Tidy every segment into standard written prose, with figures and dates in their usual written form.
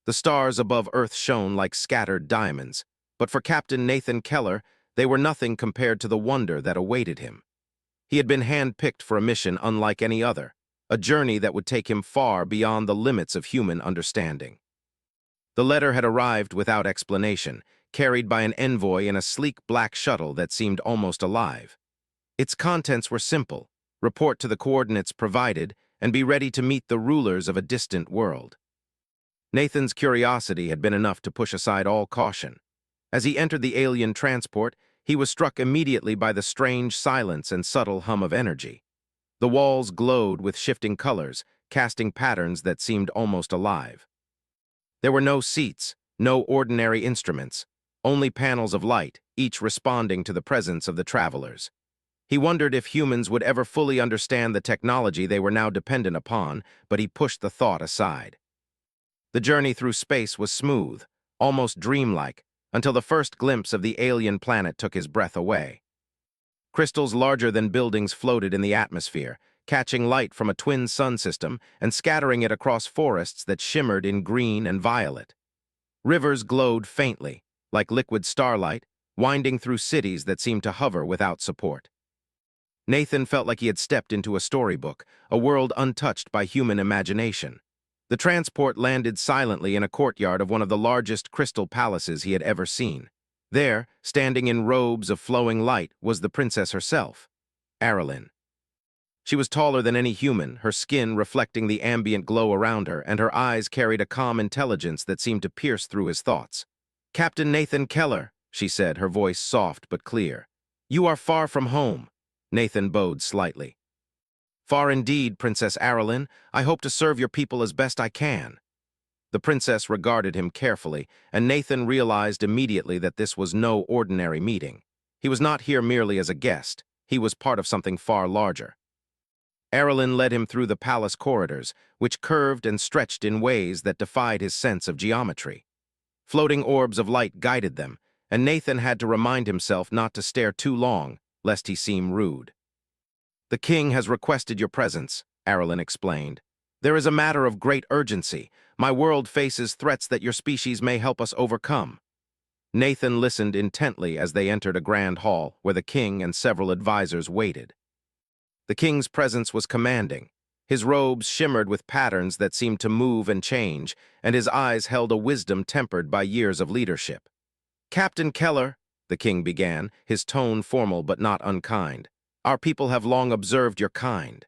The stars above Earth shone like scattered diamonds, but for Captain Nathan Keller, they were nothing compared to the wonder that awaited him. He had been hand-picked for a mission unlike any other, a journey that would take him far beyond the limits of human understanding. The letter had arrived without explanation, carried by an envoy in a sleek black shuttle that seemed almost alive. Its contents were simple: report to the coordinates provided, and be ready to meet the rulers of a distant world. Nathan's curiosity had been enough to push aside all caution. As he entered the alien transport, he was struck immediately by the strange silence and subtle hum of energy. The walls glowed with shifting colors, casting patterns that seemed almost alive. There were no seats, no ordinary instruments, only panels of light, each responding to the presence of the travelers. He wondered if humans would ever fully understand the technology they were now dependent upon, but he pushed the thought aside. The journey through space was smooth, almost dreamlike, until the first glimpse of the alien planet took his breath away. Crystals larger than buildings floated in the atmosphere, catching light from a twin sun system and scattering it across forests that shimmered in green and violet. Rivers glowed faintly, like liquid starlight, winding through cities that seemed to hover without support. Nathan felt like he had stepped into a storybook, a world untouched by human imagination. The transport landed silently in a courtyard of one of the largest crystal palaces he had ever seen. There, standing in robes of flowing light, was the princess herself, Aralyn. She was taller than any human, her skin reflecting the ambient glow around her, and her eyes carried a calm intelligence that seemed to pierce through his thoughts. "Captain Nathan Keller," she said, her voice soft but clear. "You are far from home." Nathan bowed slightly. "Far indeed, Princess Aralyn. I hope to serve your people as best I can." The princess regarded him carefully, and Nathan realized immediately that this was no ordinary meeting. He was not here merely as a guest. He was part of something far larger. Aralyn led him through the palace corridors, which curved and stretched in ways that defied his sense of geometry. Floating orbs of light guided them, and Nathan had to remind himself not to stare too long, lest he seem rude. "The king has requested your presence," Aralyn explained. "There is a matter of great urgency. My world faces threats that your species may help us overcome." Nathan listened intently as they entered a grand hall where the king and several advisors waited. The king's presence was commanding. His robes shimmered with patterns that seemed to move and change, and his eyes held a wisdom tempered by years of leadership. "Captain Keller," the king began, his tone formal but not unkind, "our people have long observed your kind.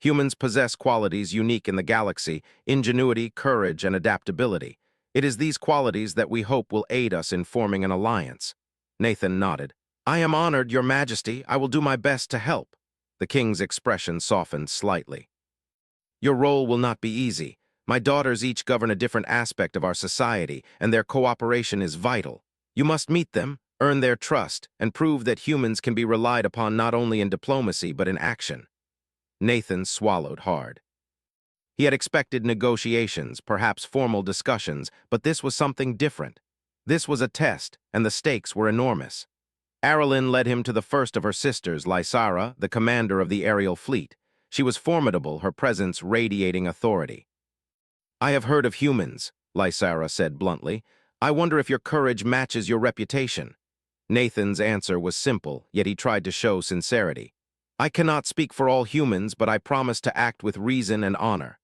Humans possess qualities unique in the galaxy: ingenuity, courage, and adaptability. It is these qualities that we hope will aid us in forming an alliance." Nathan nodded. "I am honored, Your Majesty. I will do my best to help." The king's expression softened slightly. "Your role will not be easy. My daughters each govern a different aspect of our society, and their cooperation is vital. You must meet them, earn their trust, and prove that humans can be relied upon not only in diplomacy but in action." Nathan swallowed hard. He had expected negotiations, perhaps formal discussions, but this was something different. This was a test, and the stakes were enormous. Aralyn led him to the first of her sisters, Lysara, the commander of the aerial fleet. She was formidable, her presence radiating authority. "I have heard of humans," Lysara said bluntly. "I wonder if your courage matches your reputation." Nathan's answer was simple, yet he tried to show sincerity. "I cannot speak for all humans, but I promise to act with reason and honor."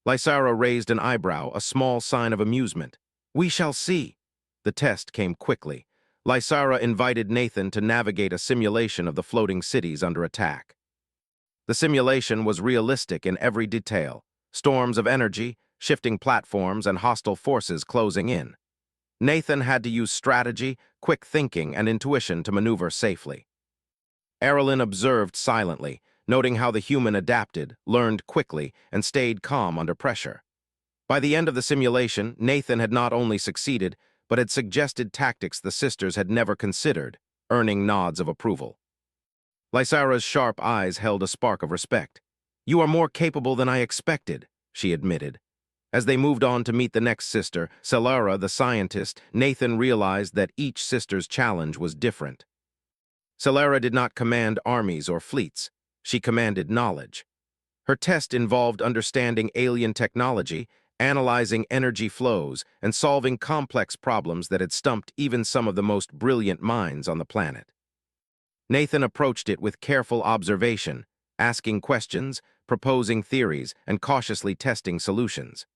Lysara raised an eyebrow, a small sign of amusement. "We shall see." The test came quickly. Lysara invited Nathan to navigate a simulation of the floating cities under attack. The simulation was realistic in every detail: storms of energy, shifting platforms, and hostile forces closing in. Nathan had to use strategy, quick thinking, and intuition to maneuver safely. Aralyn observed silently, noting how the human adapted, learned quickly, and stayed calm under pressure. By the end of the simulation, Nathan had not only succeeded, but had suggested tactics the sisters had never considered, earning nods of approval. Lysara's sharp eyes held a spark of respect. "You are more capable than I expected," she admitted. As they moved on to meet the next sister, Selara, the scientist, Nathan realized that each sister's challenge was different. Selara did not command armies or fleets. She commanded knowledge. Her test involved understanding alien technology, analyzing energy flows and solving complex problems that had stumped even some of the most brilliant minds on the planet. Nathan approached it with careful observation, asking questions, proposing theories, and cautiously testing solutions.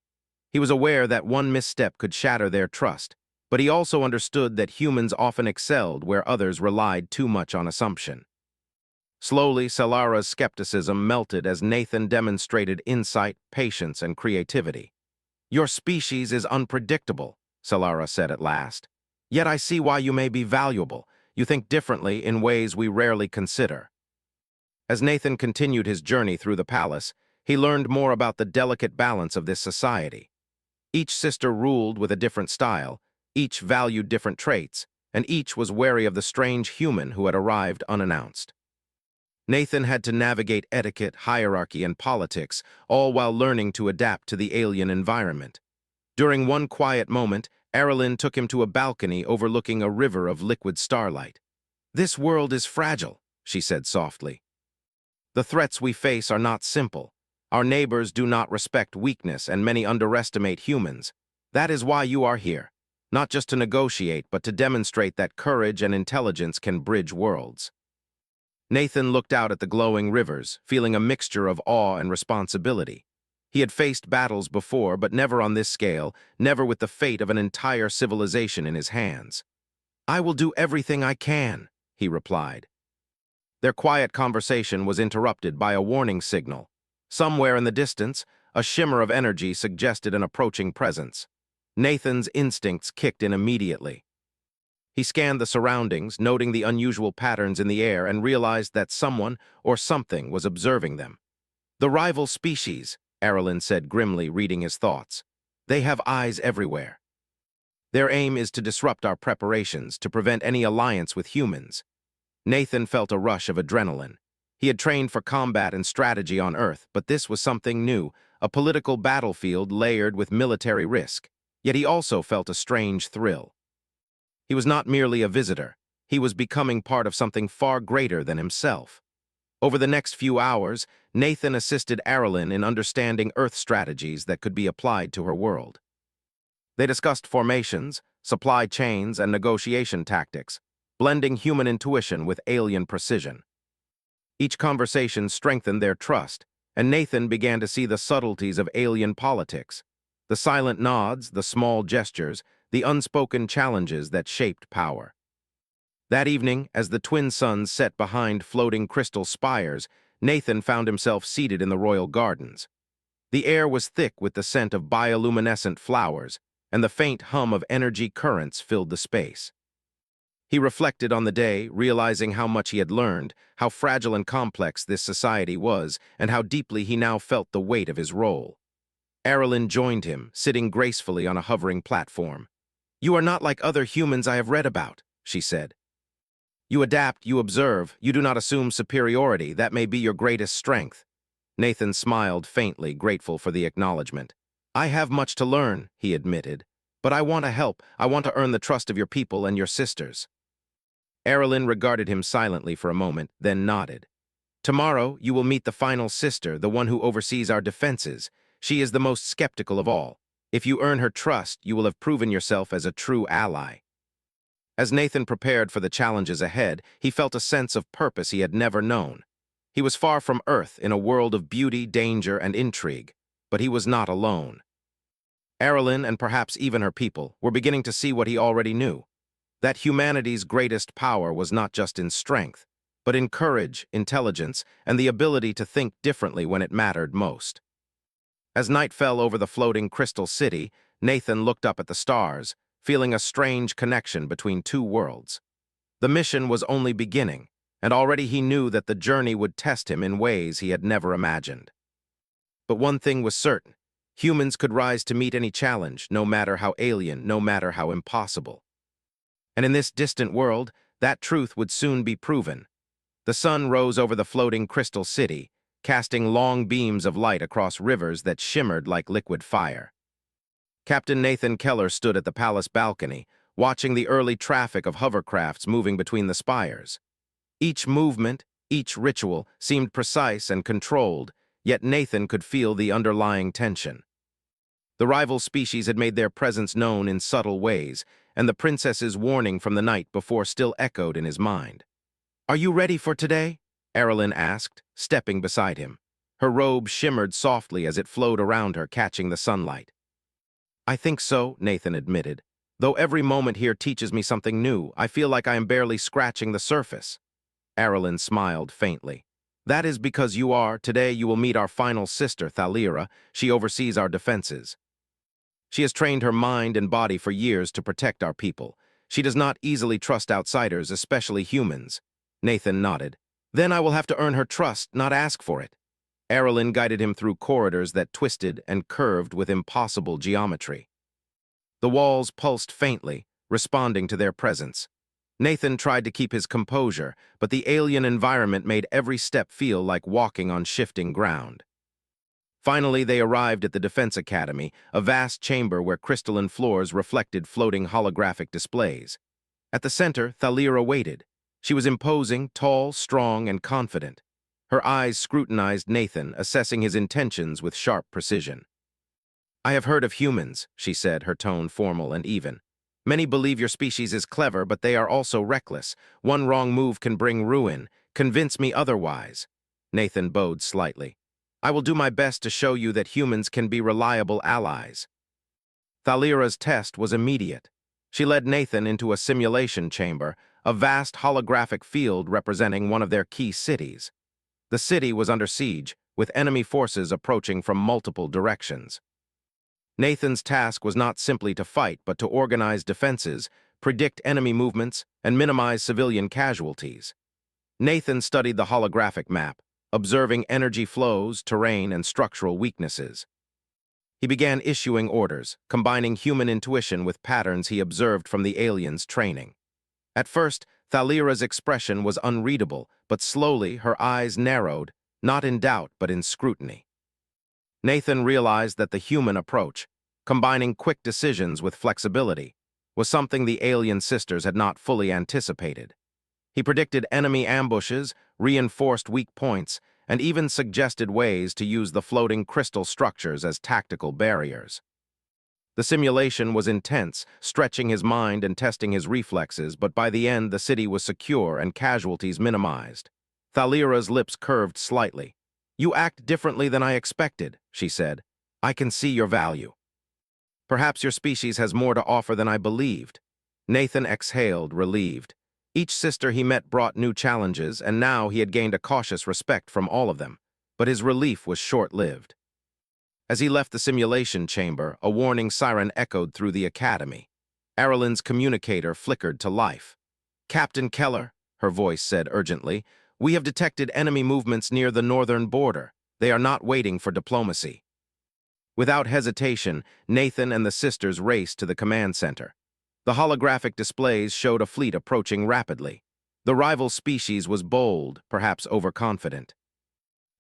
He was aware that one misstep could shatter their trust, but he also understood that humans often excelled where others relied too much on assumption. Slowly, Salara's skepticism melted as Nathan demonstrated insight, patience, and creativity. "Your species is unpredictable," Salara said at last. "Yet I see why you may be valuable. You think differently in ways we rarely consider." As Nathan continued his journey through the palace, he learned more about the delicate balance of this society. Each sister ruled with a different style, each valued different traits, and each was wary of the strange human who had arrived unannounced. Nathan had to navigate etiquette, hierarchy, and politics, all while learning to adapt to the alien environment. During one quiet moment, Arilyn took him to a balcony overlooking a river of liquid starlight. "This world is fragile," she said softly. "The threats we face are not simple. Our neighbors do not respect weakness, and many underestimate humans. That is why you are here, not just to negotiate, but to demonstrate that courage and intelligence can bridge worlds." Nathan looked out at the glowing rivers, feeling a mixture of awe and responsibility. He had faced battles before, but never on this scale, never with the fate of an entire civilization in his hands. "I will do everything I can," he replied. Their quiet conversation was interrupted by a warning signal. Somewhere in the distance, a shimmer of energy suggested an approaching presence. Nathan's instincts kicked in immediately. He scanned the surroundings, noting the unusual patterns in the air, and realized that someone or something was observing them. "The rival species," Arilyn said grimly, reading his thoughts. "They have eyes everywhere. Their aim is to disrupt our preparations, to prevent any alliance with humans." Nathan felt a rush of adrenaline. He had trained for combat and strategy on Earth, but this was something new, a political battlefield layered with military risk. Yet he also felt a strange thrill. He was not merely a visitor. He was becoming part of something far greater than himself. Over the next few hours, Nathan assisted Arilyn in understanding Earth strategies that could be applied to her world. They discussed formations, supply chains, and negotiation tactics, blending human intuition with alien precision. Each conversation strengthened their trust, and Nathan began to see the subtleties of alien politics, the silent nods, the small gestures, the unspoken challenges that shaped power. That evening, as the twin suns set behind floating crystal spires, Nathan found himself seated in the royal gardens. The air was thick with the scent of bioluminescent flowers, and the faint hum of energy currents filled the space. He reflected on the day, realizing how much he had learned, how fragile and complex this society was, and how deeply he now felt the weight of his role. Arilyn joined him, sitting gracefully on a hovering platform. "You are not like other humans I have read about," she said. "You adapt, you observe, you do not assume superiority. That may be your greatest strength." Nathan smiled faintly, grateful for the acknowledgement. "I have much to learn," he admitted, "but I want to help. I want to earn the trust of your people and your sisters." Arilyn regarded him silently for a moment, then nodded. "Tomorrow, you will meet the final sister, the one who oversees our defenses. She is the most skeptical of all. If you earn her trust, you will have proven yourself as a true ally." As Nathan prepared for the challenges ahead, he felt a sense of purpose he had never known. He was far from Earth in a world of beauty, danger, and intrigue, but he was not alone. Arilyn, and perhaps even her people, were beginning to see what he already knew, that humanity's greatest power was not just in strength, but in courage, intelligence, and the ability to think differently when it mattered most. As night fell over the floating crystal city, Nathan looked up at the stars, feeling a strange connection between two worlds. The mission was only beginning, and already he knew that the journey would test him in ways he had never imagined. But one thing was certain: humans could rise to meet any challenge, no matter how alien, no matter how impossible. And in this distant world, that truth would soon be proven. The sun rose over the floating crystal city, casting long beams of light across rivers that shimmered like liquid fire. Captain Nathan Keller stood at the palace balcony, watching the early traffic of hovercrafts moving between the spires. Each movement, each ritual, seemed precise and controlled, yet Nathan could feel the underlying tension. The rival species had made their presence known in subtle ways, and the princess's warning from the night before still echoed in his mind. "Are you ready for today?" Erilyn asked, stepping beside him. Her robe shimmered softly as it flowed around her, catching the sunlight. "I think so," Nathan admitted. "Though every moment here teaches me something new, I feel like I am barely scratching the surface." Erilyn smiled faintly. "That is because today you will meet our final sister, Thalira. She oversees our defenses. She has trained her mind and body for years to protect our people. She does not easily trust outsiders, especially humans." Nathan nodded. "Then I will have to earn her trust, not ask for it." Erilyn guided him through corridors that twisted and curved with impossible geometry. The walls pulsed faintly, responding to their presence. Nathan tried to keep his composure, but the alien environment made every step feel like walking on shifting ground. Finally, they arrived at the Defense Academy, a vast chamber where crystalline floors reflected floating holographic displays. At the center, Thalira waited. She was imposing, tall, strong, and confident. Her eyes scrutinized Nathan, assessing his intentions with sharp precision. "I have heard of humans," she said, her tone formal and even. "Many believe your species is clever, but they are also reckless. One wrong move can bring ruin. Convince me otherwise." Nathan bowed slightly. "I will do my best to show you that humans can be reliable allies." Thalira's test was immediate. She led Nathan into a simulation chamber, a vast holographic field representing one of their key cities. The city was under siege, with enemy forces approaching from multiple directions. Nathan's task was not simply to fight, but to organize defenses, predict enemy movements, and minimize civilian casualties. Nathan studied the holographic map, observing energy flows, terrain, and structural weaknesses. He began issuing orders, combining human intuition with patterns he observed from the aliens' training. At first, Thalira's expression was unreadable, but slowly her eyes narrowed, not in doubt but in scrutiny. Nathan realized that the human approach, combining quick decisions with flexibility, was something the alien sisters had not fully anticipated. He predicted enemy ambushes, reinforced weak points, and even suggested ways to use the floating crystal structures as tactical barriers. The simulation was intense, stretching his mind and testing his reflexes, but by the end the city was secure and casualties minimized. Thalira's lips curved slightly. "You act differently than I expected," she said. "I can see your value. Perhaps your species has more to offer than I believed." Nathan exhaled, relieved. Each sister he met brought new challenges, and now he had gained a cautious respect from all of them. But his relief was short-lived. As he left the simulation chamber, a warning siren echoed through the academy. Erilyn's communicator flickered to life. "Captain Keller," her voice said urgently, "we have detected enemy movements near the northern border. They are not waiting for diplomacy." Without hesitation, Nathan and the sisters raced to the command center. The holographic displays showed a fleet approaching rapidly. The rival species was bold, perhaps overconfident.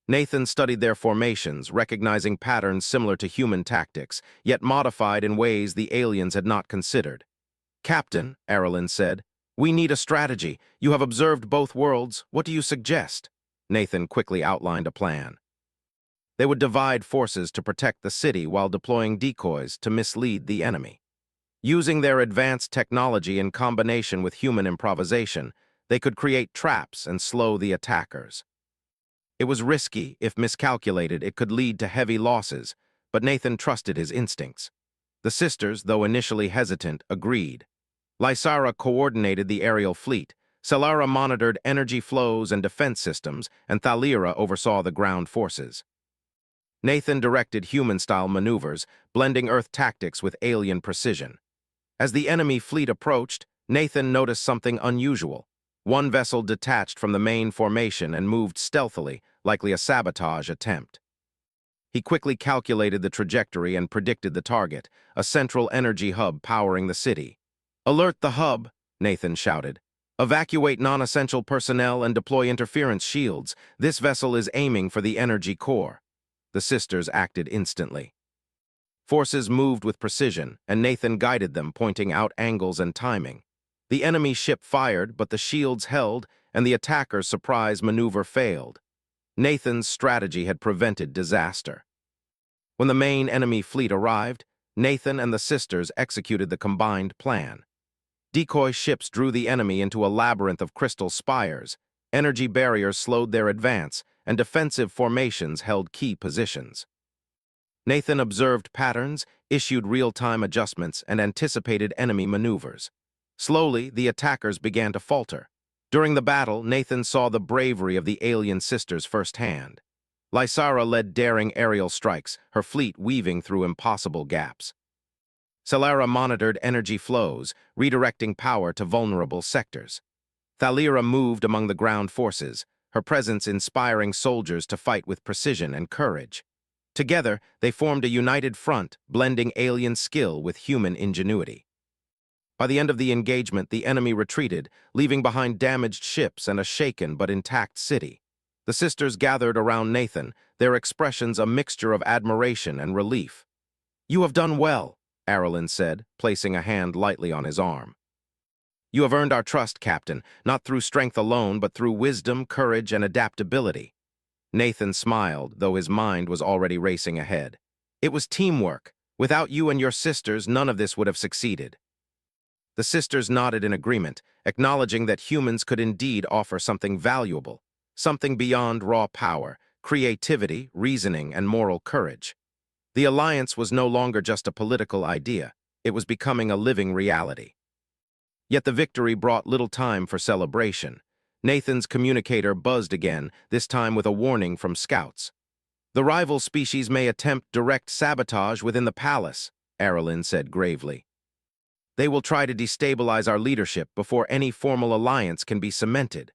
Nathan studied their formations, recognizing patterns similar to human tactics, yet modified in ways the aliens had not considered. "Captain," Erilyn said, "we need a strategy. You have observed both worlds. What do you suggest?" Nathan quickly outlined a plan. They would divide forces to protect the city while deploying decoys to mislead the enemy. Using their advanced technology in combination with human improvisation, they could create traps and slow the attackers. It was risky. If miscalculated, it could lead to heavy losses, but Nathan trusted his instincts. The sisters, though initially hesitant, agreed. Lysara coordinated the aerial fleet, Selara monitored energy flows and defense systems, and Thalira oversaw the ground forces. Nathan directed human-style maneuvers, blending Earth tactics with alien precision. As the enemy fleet approached, Nathan noticed something unusual. One vessel detached from the main formation and moved stealthily, likely a sabotage attempt. He quickly calculated the trajectory and predicted the target, a central energy hub powering the city. "Alert the hub," Nathan shouted. "Evacuate non-essential personnel and deploy interference shields. This vessel is aiming for the energy core." The sisters acted instantly. Forces moved with precision, and Nathan guided them, pointing out angles and timing. The enemy ship fired, but the shields held, and the attacker's surprise maneuver failed. Nathan's strategy had prevented disaster. When the main enemy fleet arrived, Nathan and the sisters executed the combined plan. Decoy ships drew the enemy into a labyrinth of crystal spires, energy barriers slowed their advance, and defensive formations held key positions. Nathan observed patterns, issued real-time adjustments, and anticipated enemy maneuvers. Slowly, the attackers began to falter. During the battle, Nathan saw the bravery of the alien sisters firsthand. Lysara led daring aerial strikes, her fleet weaving through impossible gaps. Celara monitored energy flows, redirecting power to vulnerable sectors. Thalira moved among the ground forces, her presence inspiring soldiers to fight with precision and courage. Together, they formed a united front, blending alien skill with human ingenuity. By the end of the engagement, the enemy retreated, leaving behind damaged ships and a shaken but intact city. The sisters gathered around Nathan, their expressions a mixture of admiration and relief. "You have done well," Arelyn said, placing a hand lightly on his arm. "You have earned our trust, Captain, not through strength alone, but through wisdom, courage, and adaptability." Nathan smiled, though his mind was already racing ahead. "It was teamwork. Without you and your sisters, none of this would have succeeded." The sisters nodded in agreement, acknowledging that humans could indeed offer something valuable, something beyond raw power, creativity, reasoning, and moral courage. The alliance was no longer just a political idea, it was becoming a living reality. Yet the victory brought little time for celebration. Nathan's communicator buzzed again, this time with a warning from scouts. "The rival species may attempt direct sabotage within the palace," Arelyn said gravely. "They will try to destabilize our leadership before any formal alliance can be cemented."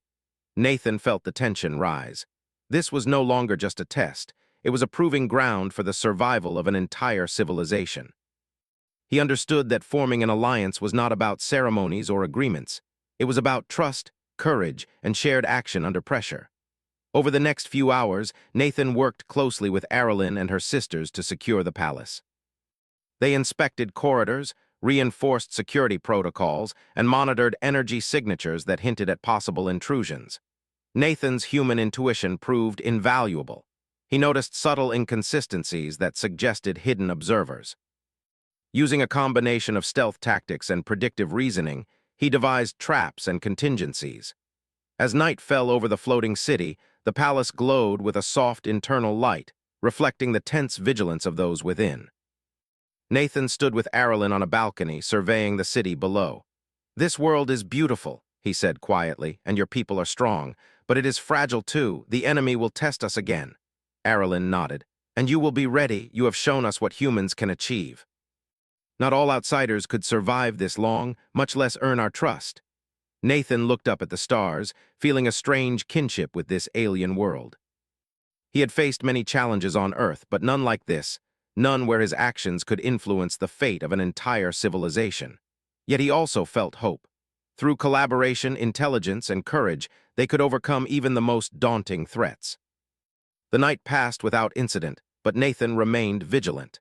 Nathan felt the tension rise. This was no longer just a test. It was a proving ground for the survival of an entire civilization. He understood that forming an alliance was not about ceremonies or agreements. It was about trust, courage, and shared action under pressure. Over the next few hours, Nathan worked closely with Arelyn and her sisters to secure the palace. They inspected corridors, reinforced security protocols, and monitored energy signatures that hinted at possible intrusions. Nathan's human intuition proved invaluable. He noticed subtle inconsistencies that suggested hidden observers. Using a combination of stealth tactics and predictive reasoning, he devised traps and contingencies. As night fell over the floating city, the palace glowed with a soft internal light, reflecting the tense vigilance of those within. Nathan stood with Arelyn on a balcony, surveying the city below. "This world is beautiful," he said quietly, "and your people are strong, but it is fragile too. The enemy will test us again." Arelyn nodded. "And you will be ready. You have shown us what humans can achieve." "Not all outsiders could survive this long, much less earn our trust." Nathan looked up at the stars, feeling a strange kinship with this alien world. He had faced many challenges on Earth, but none like this, none where his actions could influence the fate of an entire civilization. Yet he also felt hope. Through collaboration, intelligence, and courage, they could overcome even the most daunting threats. The night passed without incident, but Nathan remained vigilant.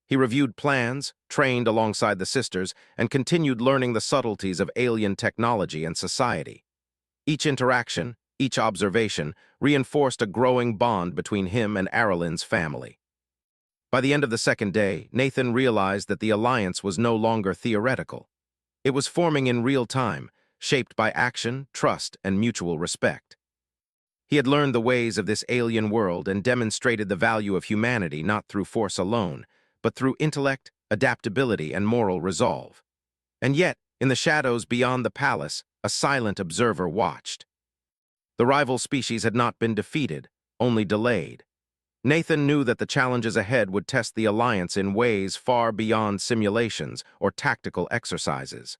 He reviewed plans, trained alongside the sisters, and continued learning the subtleties of alien technology and society. Each interaction, each observation, reinforced a growing bond between him and Arelyn's family. By the end of the second day, Nathan realized that the alliance was no longer theoretical. It was forming in real time, shaped by action, trust, and mutual respect. He had learned the ways of this alien world and demonstrated the value of humanity not through force alone, but through intellect, adaptability, and moral resolve. And yet, in the shadows beyond the palace, a silent observer watched. The rival species had not been defeated, only delayed. Nathan knew that the challenges ahead would test the alliance in ways far beyond simulations or tactical exercises.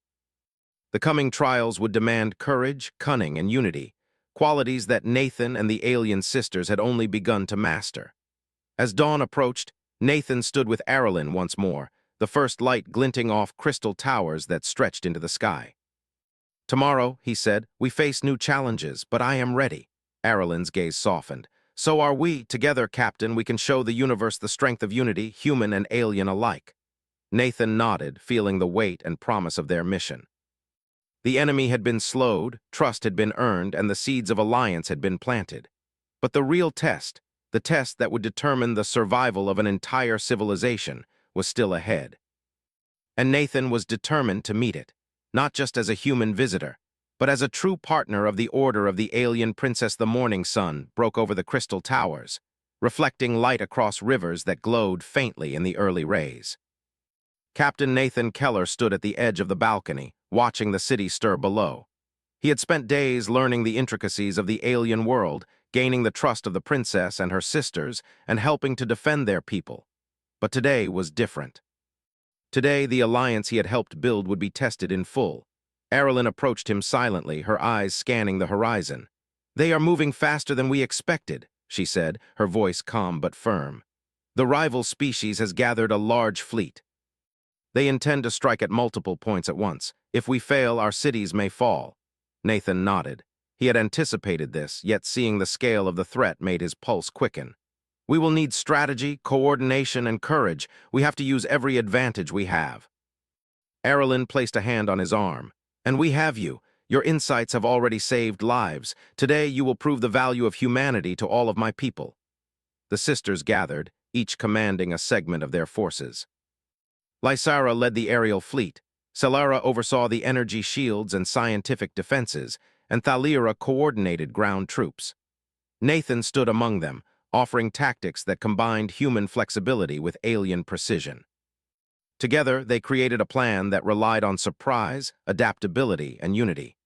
The coming trials would demand courage, cunning, and unity, qualities that Nathan and the alien sisters had only begun to master. As dawn approached, Nathan stood with Arelyn once more, the first light glinting off crystal towers that stretched into the sky. "Tomorrow," he said, "we face new challenges, but I am ready." Arelyn's gaze softened. "So are we. Together, Captain, we can show the universe the strength of unity, human and alien alike." Nathan nodded, feeling the weight and promise of their mission. The enemy had been slowed, trust had been earned, and the seeds of alliance had been planted. But the real test, the test that would determine the survival of an entire civilization, was still ahead. and Nathan was determined to meet it, not just as a human visitor, but as a true partner of the Order of the Alien Princess. The morning sun broke over the crystal towers, reflecting light across rivers that glowed faintly in the early rays. Captain Nathan Keller stood at the edge of the balcony, watching the city stir below. He had spent days learning the intricacies of the alien world, gaining the trust of the princess and her sisters, and helping to defend their people. But today was different. Today, the alliance he had helped build would be tested in full. Erilyn approached him silently, her eyes scanning the horizon. "They are moving faster than we expected," she said, her voice calm but firm. "The rival species has gathered a large fleet. They intend to strike at multiple points at once. If we fail, our cities may fall." Nathan nodded. He had anticipated this, yet seeing the scale of the threat made his pulse quicken. "We will need strategy, coordination, and courage. We have to use every advantage we have." Erilyn placed a hand on his arm. "And we have you. Your insights have already saved lives. Today you will prove the value of humanity to all of my people." The sisters gathered, each commanding a segment of their forces. Lysara led the aerial fleet, Celara oversaw the energy shields and scientific defenses, and Thalira coordinated ground troops. Nathan stood among them, offering tactics that combined human flexibility with alien precision. Together, they created a plan that relied on surprise, adaptability, and unity.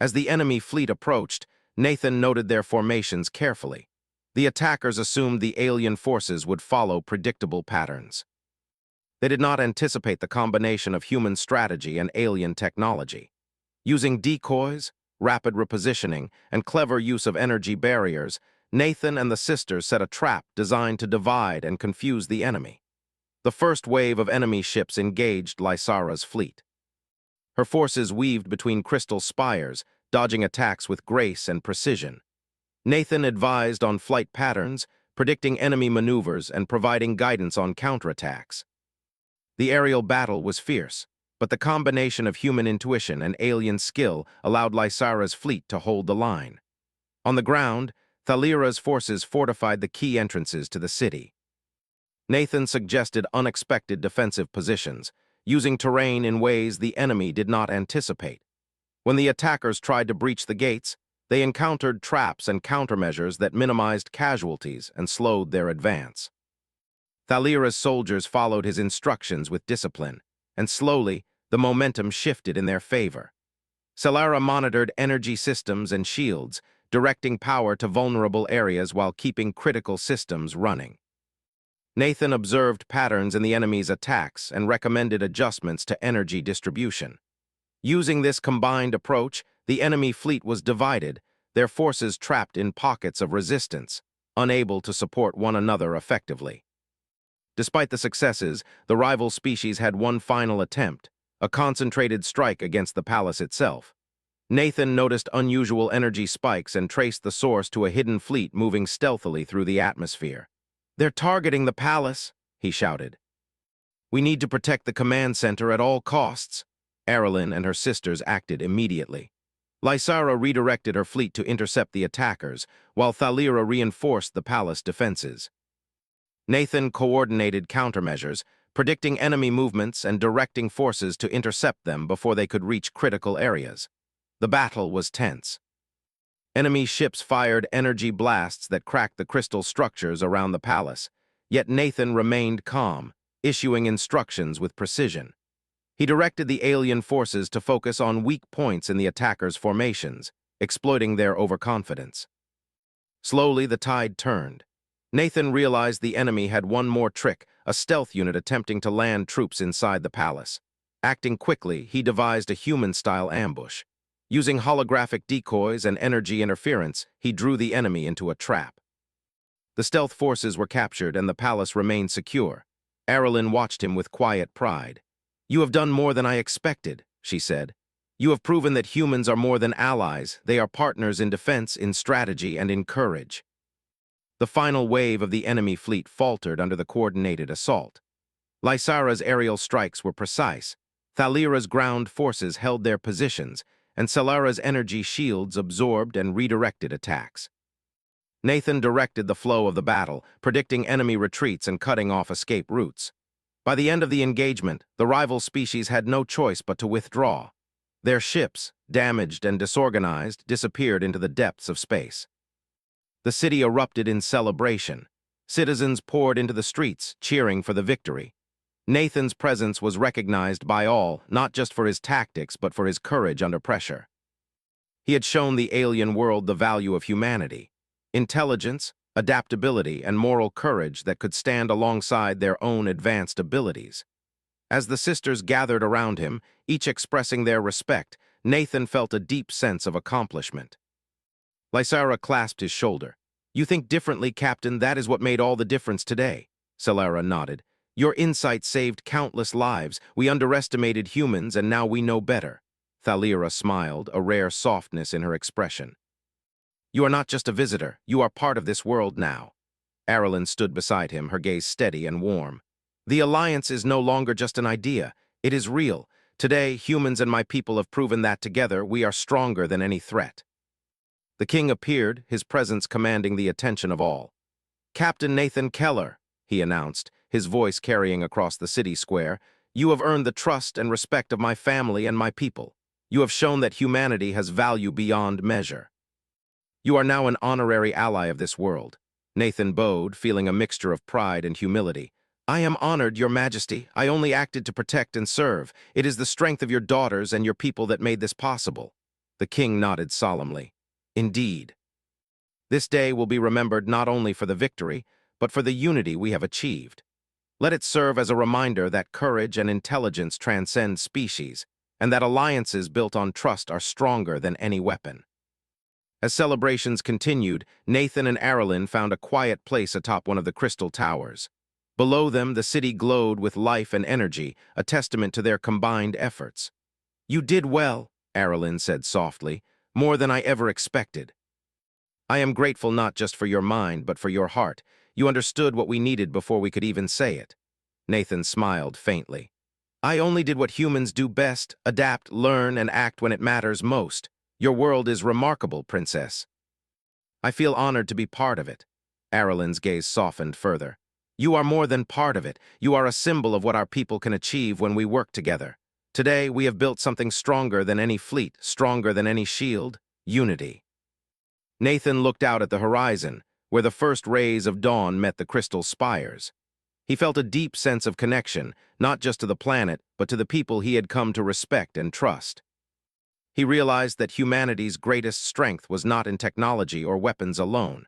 As the enemy fleet approached, Nathan noted their formations carefully. The attackers assumed the alien forces would follow predictable patterns. They did not anticipate the combination of human strategy and alien technology. Using decoys, rapid repositioning, and clever use of energy barriers, Nathan and the sisters set a trap designed to divide and confuse the enemy. The first wave of enemy ships engaged Lysara's fleet. Her forces weaved between crystal spires, dodging attacks with grace and precision. Nathan advised on flight patterns, predicting enemy maneuvers and providing guidance on counterattacks. The aerial battle was fierce, but the combination of human intuition and alien skill allowed Lysara's fleet to hold the line. On the ground, Thalira's forces fortified the key entrances to the city. Nathan suggested unexpected defensive positions, using terrain in ways the enemy did not anticipate. When the attackers tried to breach the gates, they encountered traps and countermeasures that minimized casualties and slowed their advance. Thalira's soldiers followed his instructions with discipline, and slowly, the momentum shifted in their favor. Celara monitored energy systems and shields, directing power to vulnerable areas while keeping critical systems running. Nathan observed patterns in the enemy's attacks and recommended adjustments to energy distribution. Using this combined approach, the enemy fleet was divided, their forces trapped in pockets of resistance, unable to support one another effectively. Despite the successes, the rival species had one final attempt, a concentrated strike against the palace itself. Nathan noticed unusual energy spikes and traced the source to a hidden fleet moving stealthily through the atmosphere. "They're targeting the palace," he shouted. "We need to protect the command center at all costs." Erilyn and her sisters acted immediately. Lysara redirected her fleet to intercept the attackers, while Thalira reinforced the palace defenses. Nathan coordinated countermeasures, predicting enemy movements and directing forces to intercept them before they could reach critical areas. The battle was tense. Enemy ships fired energy blasts that cracked the crystal structures around the palace, yet Nathan remained calm, issuing instructions with precision. He directed the alien forces to focus on weak points in the attackers' formations, exploiting their overconfidence. Slowly, the tide turned. Nathan realized the enemy had one more trick, a stealth unit attempting to land troops inside the palace. Acting quickly, he devised a human-style ambush. Using holographic decoys and energy interference, he drew the enemy into a trap. The stealth forces were captured and the palace remained secure. Erilyn watched him with quiet pride. "You have done more than I expected," she said. "You have proven that humans are more than allies. They are partners in defense, in strategy, and in courage." The final wave of the enemy fleet faltered under the coordinated assault. Lysara's aerial strikes were precise, Thalira's ground forces held their positions, and Celara's energy shields absorbed and redirected attacks. Nathan directed the flow of the battle, predicting enemy retreats and cutting off escape routes. By the end of the engagement, the rival species had no choice but to withdraw. Their ships, damaged and disorganized, disappeared into the depths of space. The city erupted in celebration. Citizens poured into the streets, cheering for the victory. Nathan's presence was recognized by all, not just for his tactics, but for his courage under pressure. He had shown the alien world the value of humanity, intelligence, adaptability, and moral courage that could stand alongside their own advanced abilities. As the sisters gathered around him, each expressing their respect, Nathan felt a deep sense of accomplishment. Lysara clasped his shoulder. "You think differently, Captain. That is what made all the difference today." Solara nodded. "Your insight saved countless lives. We underestimated humans, and now we know better." Thalira smiled, a rare softness in her expression. "You are not just a visitor. You are part of this world now." Arelyn stood beside him, her gaze steady and warm. "The alliance is no longer just an idea. It is real. Today, humans and my people have proven that together we are stronger than any threat." The king appeared, his presence commanding the attention of all. "Captain Nathan Keller," he announced, his voice carrying across the city square, "you have earned the trust and respect of my family and my people. You have shown that humanity has value beyond measure. You are now an honorary ally of this world." Nathan bowed, feeling a mixture of pride and humility. "I am honored, Your Majesty. I only acted to protect and serve. It is the strength of your daughters and your people that made this possible." The king nodded solemnly. "Indeed. This day will be remembered not only for the victory, but for the unity we have achieved. Let it serve as a reminder that courage and intelligence transcend species, and that alliances built on trust are stronger than any weapon." As celebrations continued, Nathan and Arelyn found a quiet place atop one of the crystal towers. Below them, the city glowed with life and energy, a testament to their combined efforts. "You did well," Arelyn said softly, "more than I ever expected. I am grateful not just for your mind, but for your heart. You understood what we needed before we could even say it." Nathan smiled faintly. "I only did what humans do best: adapt, learn, and act when it matters most. Your world is remarkable, Princess. I feel honored to be part of it." Arelyn's gaze softened further. "You are more than part of it. You are a symbol of what our people can achieve when we work together. Today, we have built something stronger than any fleet, stronger than any shield: unity." Nathan looked out at the horizon, where the first rays of dawn met the crystal spires. He felt a deep sense of connection, not just to the planet, but to the people he had come to respect and trust. He realized that humanity's greatest strength was not in technology or weapons alone,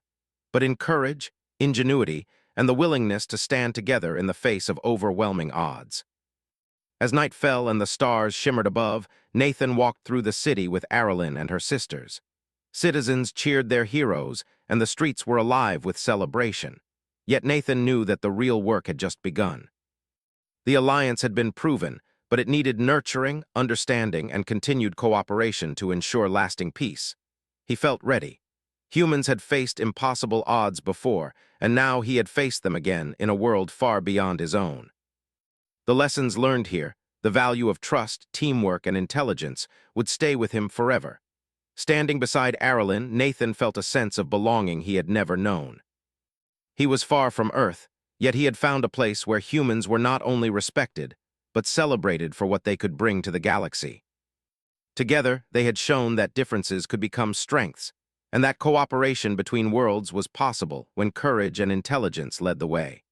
but in courage, ingenuity, and the willingness to stand together in the face of overwhelming odds. As night fell and the stars shimmered above, Nathan walked through the city with Arelyn and her sisters. Citizens cheered their heroes, and the streets were alive with celebration. Yet Nathan knew that the real work had just begun. The alliance had been proven, but it needed nurturing, understanding, and continued cooperation to ensure lasting peace. He felt ready. Humans had faced impossible odds before, and now he had faced them again in a world far beyond his own. The lessons learned here, the value of trust, teamwork, and intelligence, would stay with him forever. Standing beside Arelyn, Nathan felt a sense of belonging he had never known. He was far from Earth, yet he had found a place where humans were not only respected, but celebrated for what they could bring to the galaxy. Together, they had shown that differences could become strengths, and that cooperation between worlds was possible when courage and intelligence led the way.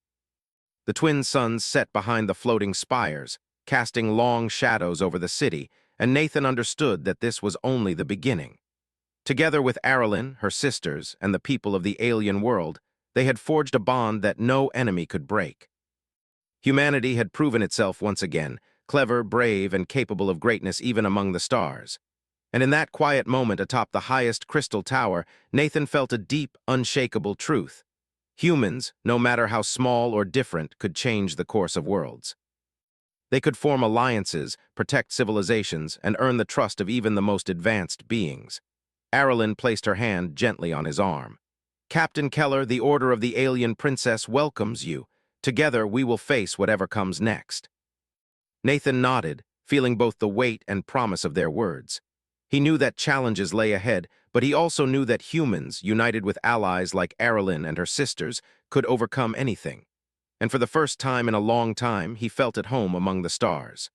The twin suns set behind the floating spires, casting long shadows over the city, and Nathan understood that this was only the beginning. Together with Arelyn, her sisters, and the people of the alien world, they had forged a bond that no enemy could break. Humanity had proven itself once again, clever, brave, and capable of greatness even among the stars. And in that quiet moment atop the highest crystal tower, Nathan felt a deep, unshakable truth. Humans, no matter how small or different, could change the course of worlds. They could form alliances, protect civilizations, and earn the trust of even the most advanced beings. Arelyn placed her hand gently on his arm. "Captain Keller, the Order of the Alien Princess welcomes you. Together, we will face whatever comes next." Nathan nodded, feeling both the weight and promise of their words. He knew that challenges lay ahead, but he also knew that humans, united with allies like Arelyn and her sisters, could overcome anything. and for the first time in a long time he felt at home among the stars.